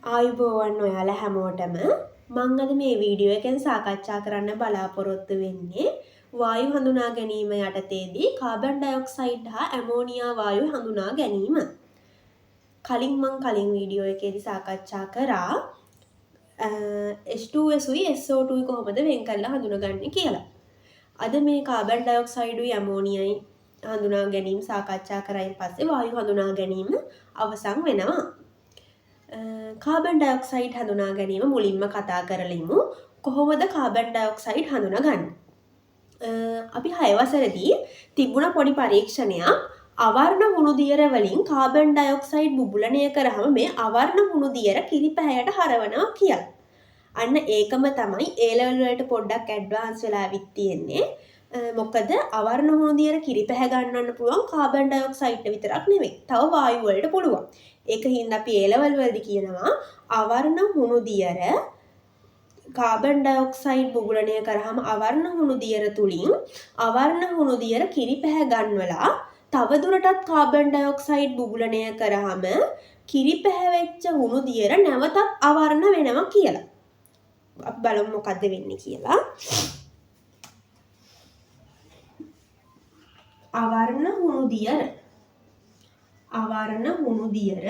ආයුබෝවන් ඔයාලා හැමෝටම මම අද මේ වීඩියෝ එකෙන් සාකච්ඡා කරන්න බලාපොරොත්තු වෙන්නේ වායු හඳුනා ගැනීම යටතේදී කාබන් ඩයොක්සයිඩ් හා ඇමෝනියා වායු හඳුනා ගැනීම. කලින් වීඩියෝ එකේදී සාකච්ඡා කරා H2SUයි SO2යි කොහොමද වෙන් කරලා හඳුනගන්නේ කියලා. අද මේ කාබන් ඩයොක්සයිඩුයි ඇමෝනියයි හඳුනා ගැනීම සාකච්ඡා කරයින් පස්සේ වායු හඳුනා ගැනීම අවසන් වෙනවා. කාබන් ඩයොක්සයිඩ් හඳුනා ගැනීම මුලින්ම කතා කරලිමු. කොහොමද කාබන් ඩයොක්සයිඩ් හඳුනගන්නේ? අපි 6 වසරේදී තිබුණ පොඩි පරීක්ෂණයක් අවර්ණ හුණු දියර වලින් කාබන් ඩයොක්සයිඩ් බුබුලණය කරාම මේ අවර්ණ හුණු දියර කිරි පැහැයට හරවනවා කියලා. අන්න ඒකම තමයි A level වලට පොඩ්ඩක් ඇඩ්වාන්ස් වෙලා විත් තියෙන්නේ. මොකද අවර්ණ හුණු දියර කිරි පැහැ ගන්නන්න පුළුවන් කාබන් ඩයොක්සයිඩ් විතරක් නෙවෙයි. තව වායු වලට පුළුවන්. ඒක හින්දා අපි A level වලදී කියනවා අවර්ණ හුණු දියර කාබන් ඩයොක්සයිඩ් බුබුලණය කරාම අවර්ණ හුණු දියර තුලින් අවර්ණ හුණු දියර කිරි පැහැ ගන්නවලා තව දුරටත් කාබන් ඩයොක්සයිඩ් බුබුලණය කරාම කිරි පැහැවෙච්ච හුණු දියර නැවතත් අවර්ණ වෙනවා කියලා. අපි බලමු මොකද්ද වෙන්නේ කියලා. අවර්ණ හුණු දියර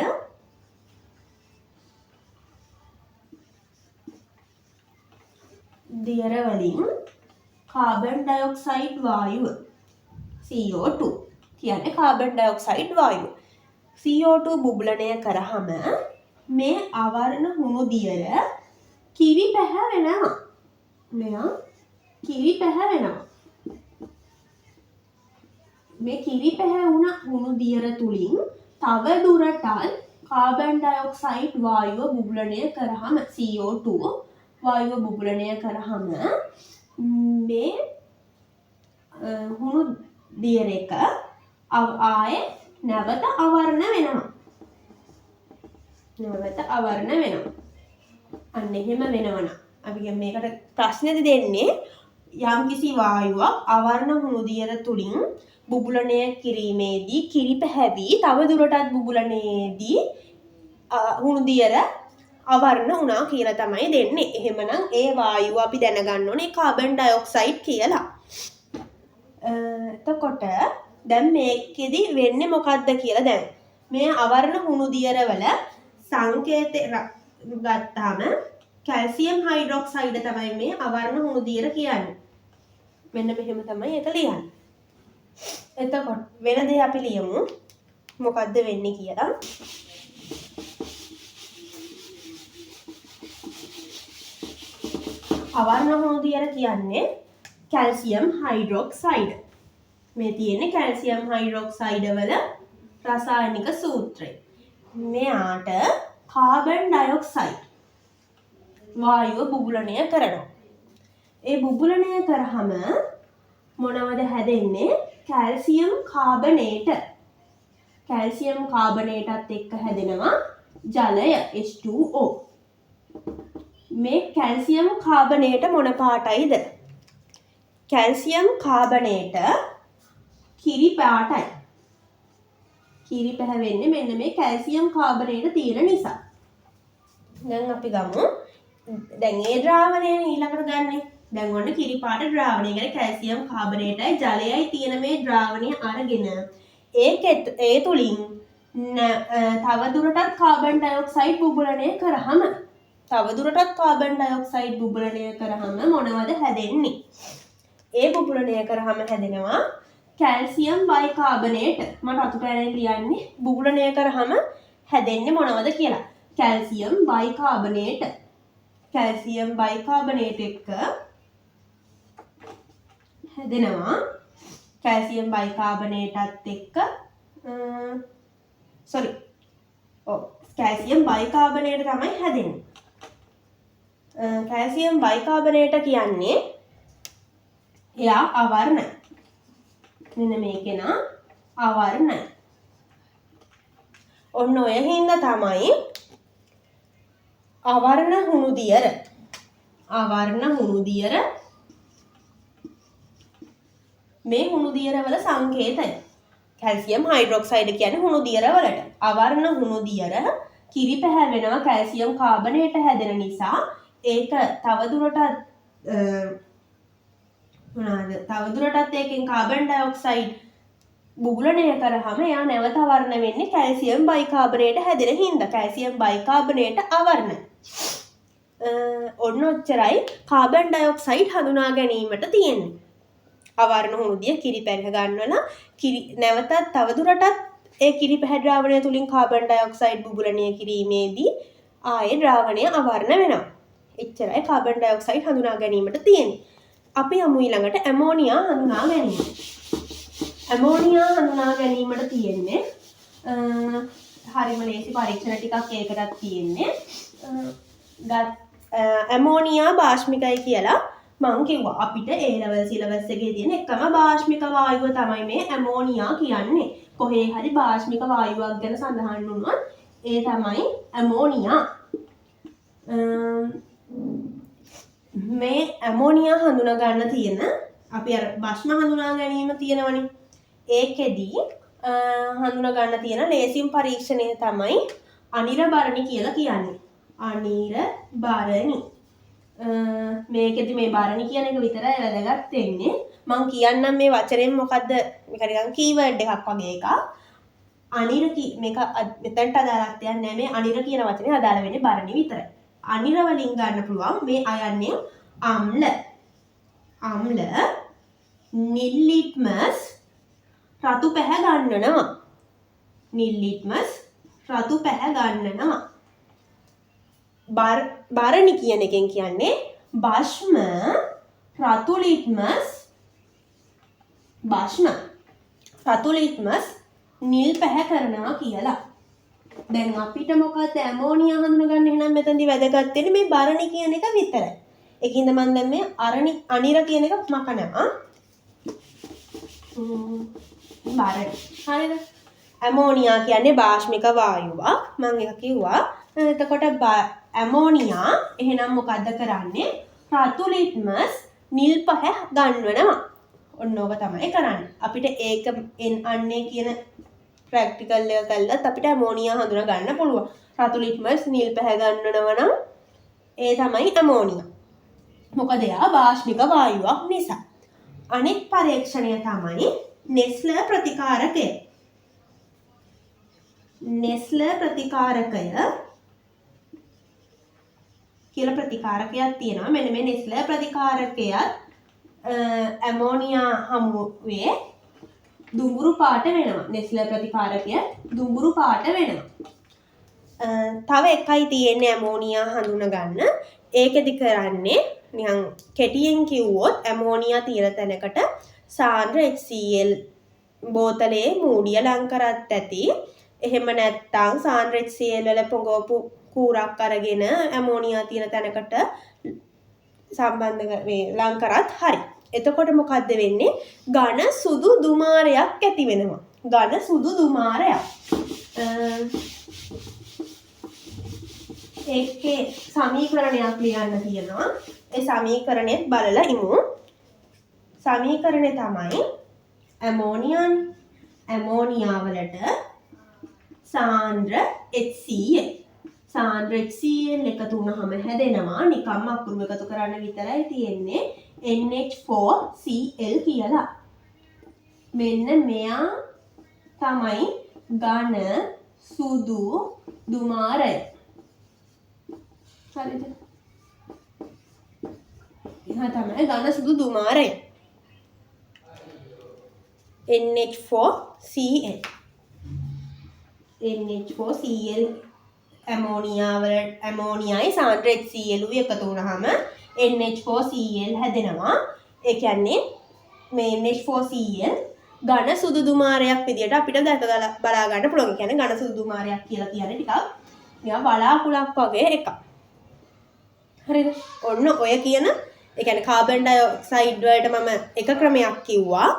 දියර වලින් කාබන් ඩයොක්සයිඩ් වායුව CO2 කියන්නේ කාබන් ඩයොක්සයිඩ් වායුව CO2 බුබුලණය කරාම මේ අවර්ණ හුණු දියර කිරි පැහැ වෙනවා. මෙයා කිරි පැහැ වෙනවා. මේ කිරි පැහැ වුණ හුණු දියර තුලින් තව දුරටත් කාබන් ඩයොක්සයිඩ් වායුව බුබුලණය කරාම CO2 වායුව බුබුලණය කරාම මේ හුණු දියර එක ආයේ නැවත අවර්ණ වෙනවා. අන්න එහෙම වෙනවනම් අපි මේකට ප්‍රශ්නෙද දෙන්නේ යම්කිසි වායුවක් අවර්ණ හුණු දියර තුලින් බුබුලණය කිරීමේදී කිරි පැහැවි තව දුරටත් බුබුලණයේදී හුණු දියර අවර්ණ වුණා කියලා තමයි දෙන්නේ. එහෙමනම් ඒ වායුව අපි දැනගන්න ඕනේ කාබන් ඩයොක්සයිඩ් කියලා. එතකොට දැන් මේකෙදි වෙන්නේ මොකද්ද කියලා දැන් මේ අවර්ණ හුණු දියර වල සංකේතය ගත්තාම කැල්සියම් හයිඩ්‍රොක්සයිඩ් තමයි මේ අවර්ණ හුණු දියර කියන්නේ. මෙන්න මෙහෙම තමයි ඒක ලියන්නේ. එතකොට වෙන දේ අපි ලියමු මොකද්ද වෙන්නේ කියලා. අවර්ණ හුණු දියර කියන්නේ කැල්සියම් හයිඩ්‍රොක්සයිඩ්. මේ තියෙන්නේ කැල්සියම් හයිඩ්‍රොක්සයිඩ් වල රසායනික සූත්‍රය. මෙයාට කාබන් ඩයොක්සයිඩ් වායුව බුබුලණය කරනවා. ඒ බුබුලණය කරාම මොනවද හැදෙන්නේ? කැල්සියම් කාබනේට. කැල්සියම් කාබනේටත් එක්ක හැදෙනවා ජලය H2O. මේ කැල්සියම් කාබනේට මොන පාටයිද? කැල්සියම් කාබනේට කිරි පාටයි. කිරි පැහැවෙන්නේ මෙන්න මේ කැල්සියම් කාබනේට තියෙන නිසා. දැන් අපි ගමු. දැන් ඒ ද්‍රාවණය ඊළඟට ගන්නෙ. දැන් ඔන්න කිරි පාට ද්‍රාවණය කියන්නේ කැල්සියම් කාබනේටයි ජලයයි තියෙන මේ ද්‍රාවණය අරගෙන ඒ තුලින් තව දුරටත් කාබන් ඩයොක්සයිඩ් බුබුලණය කරාම මොනවද හැදෙන්නේ? ඒ බුබුලණය කරාම හැදෙනවා කැල්සියම් බයිකාබනේට. මම අතු පැනෙන් ලියන්නේ බුබුලණය කරාම හැදෙන්නේ මොනවද කියලා. Calcium bicarbonate. කැල්සියම් බයිකාබනේට එක්ක හැදෙනවා කැල්සියම් බයිකාබනේටත් එක්ක කැල්සියම් බයිකාබනේට තමයි හැදෙන්නේ. කැල්සියම් බයිකාබනේට කියන්නේ එයා අවර්ණයි. මෙන්න මේකේ නා අවර්ණයි. ඔන්න ඔය හින්දා තමයි අවර්ණ හුණු දියර මේ හුණු දියර වල සංකේතය. කැල්සියම් හයිඩ්‍රොක්සයිඩ් කියන්නේ හුණු දියර වලට. අවර්ණ හුණු දියර කිරි පැහැවෙනවා කැල්සියම් කාබනේට හැදෙන නිසා ඒක තවදුරටත් ඒකෙන් කාබන් ඩයොක්සයිඩ් බුබුලණය කරාම එයා නැවත අවර්ණ වෙන්නේ කැල්සියම් බයිකාබනේට හැදෙන හින්දා කැල්සියම් බයිකාබනේට අවර්ණ. ඔන්න ඔච්චරයි කාබන් ඩයොක්සයිඩ් හඳුනා ගැනීමට තියෙන්නේ. අවර්ණ හුණුදිය කිරි පැහැ ගන්නවලා කිරි නැවතත් තවදුරටත් ඒ කිරි පැහැ ද්‍රාවණය තුලින් කාබන් ඩයොක්සයිඩ් බුබුලණය කිරීමේදී ආයේ ද්‍රාවණය අවර්ණ වෙනවා. එච්චරයි කාබන් ඩයොක්සයිඩ් හඳුනා ගැනීමට තියෙන්නේ. අපි යමු ඊළඟට ඇමෝනියා හඳුනා ගැනීම. ඇමෝනියා හඳුනා ගැනීමට තියෙන්නේ හරිම ලේසි පරීක්ෂණ ටිකක් ඒකටත් තියෙන්නේ. ඇමෝනියා භාෂ්මිකයි කියලා මං කිව්වා. අපිට A level syllabus එකේ තියෙන එකම භාෂ්මික වායුව තමයි මේ ඇමෝනියා කියන්නේ. කොහේ හරි භාෂ්මික වායුවක් ගැන සඳහන් වුණොත් ඒ තමයි ඇමෝනියා. මේ ඇමෝනියා හඳුනා ගන්න තියෙන අපි අර භස්ම හඳුනා ගැනීම තියෙනවනේ. ඒකෙදී හඳුනා ගන්න තියෙන ලේසිම පරීක්ෂණය තමයි අනිර බරණි කියලා කියන්නේ. අනිර බරණි. මේකෙදි මේ බරණි කියන එක විතරයි වැදගත් වෙන්නේ. මම කියන්නම් මේ වචනයෙන් මොකද්ද මේක නිකන් කීවර්ඩ් එකක් වගේ එකක්. අනිර මේක මෙතනට අදාළක් දෙයක් නෑ. මේ අනිර කියන වචනේ අදාළ වෙන්නේ බරණි විතරයි. අනිර වලින් ගන්න පුළුවන් මේ අයන්නේ අම්ල. අම්ල නිල් ලිට්මස් රතු පැහැ ගන්නනවා. නිල් ලිට්මස් රතු පැහැ ගන්නනවා. බරණි කියන එකෙන් කියන්නේ භස්ම රතු ලිට්මස් භස්ම රතු ලිට්මස් නිල් පැහැ කරනවා කියලා. දැන් අපිට මොකක්ද ඇමෝනියා හඳුනගන්න එහෙනම් මෙතනදී වැදගත් වෙන්නේ මේ බරණි කියන එක විතරයි. ඒකින්ද මම දැන් මේ අනිර කියන එක මකනවා. බරණි. හරිද? ඇමෝනියා කියන්නේ භාෂ්මික වායුවක්. මම ඒක කිව්වා. එතකොට ඇමෝනියා එහෙනම් මොකද්ද කරන්නේ? රතු ලිට්මස් නිල් පැහැ ගන්වනවා. ඔන්න ඕක තමයි කරන්නේ. අපිට ඒක අන්නේ කියන ප්‍රැක්ටිකල් එක කළත් අපිට ඇමෝනියා හඳුනා ගන්න පුළුවන්. රතු ලිට්මස් නිල් පැහැ ගන්නනවා නම් ඒ තමයි ඇමෝනියා. මොකද එයා භාෂ්මික වායුවක් නිසා. අනෙක් පරීක්ෂණය තමයි නෙස්ලර් ප්‍රතිකාරකය. නෙස්ලර් ප්‍රතිකාරකය කියලා ප්‍රතිකාරකයක් තියෙනවා. මෙන්න මේ නෙස්ලර් ප්‍රතිකාරකයත් ඇමෝනියා හමුවේ දුඹුරු පාට වෙනවා. නෙස්ලර් ප්‍රතිකාරකය දුඹුරු පාට වෙනවා. තව එකයි තියෙන්නේ ඇමෝනියා හඳුනා ගන්න. ඒකෙදි කරන්නේ නිකන් කෙටියෙන් කිව්වොත් ඇමෝනියා තියෙන තැනකට සාන්ද්‍ර HCl බෝතලේ මූඩිය ලං කරත් ඇති. එහෙම නැත්නම් සාන්ද්‍ර HCl වල පොඟවපු කූරක් අරගෙන ඇමෝනියා තියෙන තැනකට සම්බන්ධ ලං කරත් හරි. එතකොට මොකද්ද වෙන්නේ? ඝන සුදු දුමාරයක් ඇති වෙනවා. ඝන සුදු දුමාරයක්. ඒකේ සමීකරණයක් ලියන්න තියෙනවා. ඒ සමීකරණෙත් බලලා ඉමු. සමීකරණය තමයි ඇමෝනියා වලට සාන්ද්‍ර HCl. සාන්ද්‍ර HCl එකතු වුණාම හැදෙනවා නිකම්ම අකුරු එකතු කරන්න විතරයි තියෙන්නේ NH4Cl කියලා. මෙන්න මෙයා තමයි ඝන සුදු දුමාරය. හරිද? එහා තමයි ඝන සුදු දුමාරය. NH4Cl. NH4Cl ඇමෝනියයි සාන්ද්‍ර HCl එකතු වුණාම NH4Cl හැදෙනවා. ඒ කියන්නේ මේ NH4Cl ඝන සුදු දුමාරයක් විදියට අපිට බලා ගන්න පුළුවන්. ඒ කියන්නේ ඝන සුදු දුමාරයක් කියලා කියන්නේ ටිකක් නිකන් බලාකුලක් වගේ එකක්. හරිද? ඔන්න ඔය කියන ඒ කියන්නේ කාබන් ඩයොක්සයිඩ් වලට මම එක ක්‍රමයක් කිව්වා.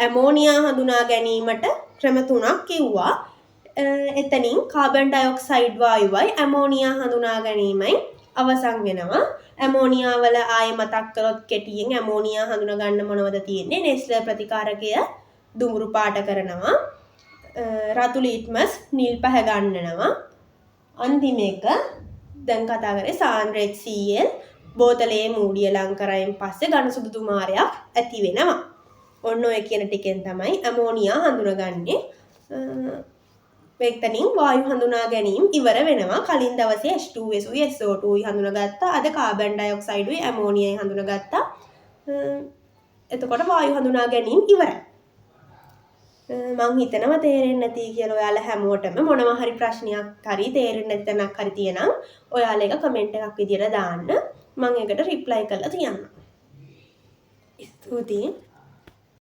ඇමෝනියා හඳුනා ගැනීමට ක්‍රම තුනක් කිව්වා. එතනින් කාබන් ඩයොක්සයිඩ් වායුවයි ඇමෝනියා හඳුනා ගැනීමයි අවසන් වෙනවා. ඇමෝනියා වල ආයෙ මතක් කරොත් කෙටියෙන් ඇමෝනියා හඳුනා ගන්න මොනවද තියෙන්නේ? නෙස්ලර් ප්‍රතිකාරකය දුඹුරු පාට කරනවා. රතු ලිට්මස් නිල් පැහැ ගන්නනවා. අන්තිම එක දැන් කතා කරේ සාන්ද්‍ර HCl බෝතලයේ මූඩිය ලං කරයින් පස්සේ ඝන සුදු දුමාරයක් ඇති වෙනවා. ඔන්න ඔය කියන ටිකෙන් තමයි ඇමෝනියා හඳුනගන්නේ. එතනින් වායු හඳුනා ගැනීම ඉවර වෙනවා. කලින් දවසේ H2SUයි SO2යි හඳුනගත්තා. අද කාබන් ඩයොක්සයිඩුයි ඇමෝනියයි හඳුනගත්තා. එතකොට වායු හඳුනා ගැනීම ඉවරයි. මං හිතනවා තේරෙන්නේ නැති කියලා ඔයාලා හැමෝටම මොනවා හරි ප්‍රශ්නයක් හරි තේරෙන්නේ නැති තැනක් හරි තියෙනම් ඔයාලා එක කමෙන්ට් එකක් විදියට දාන්න. මම ඒකට රිප්ලයි කරලා තියන්නම්. ස්තුතියි.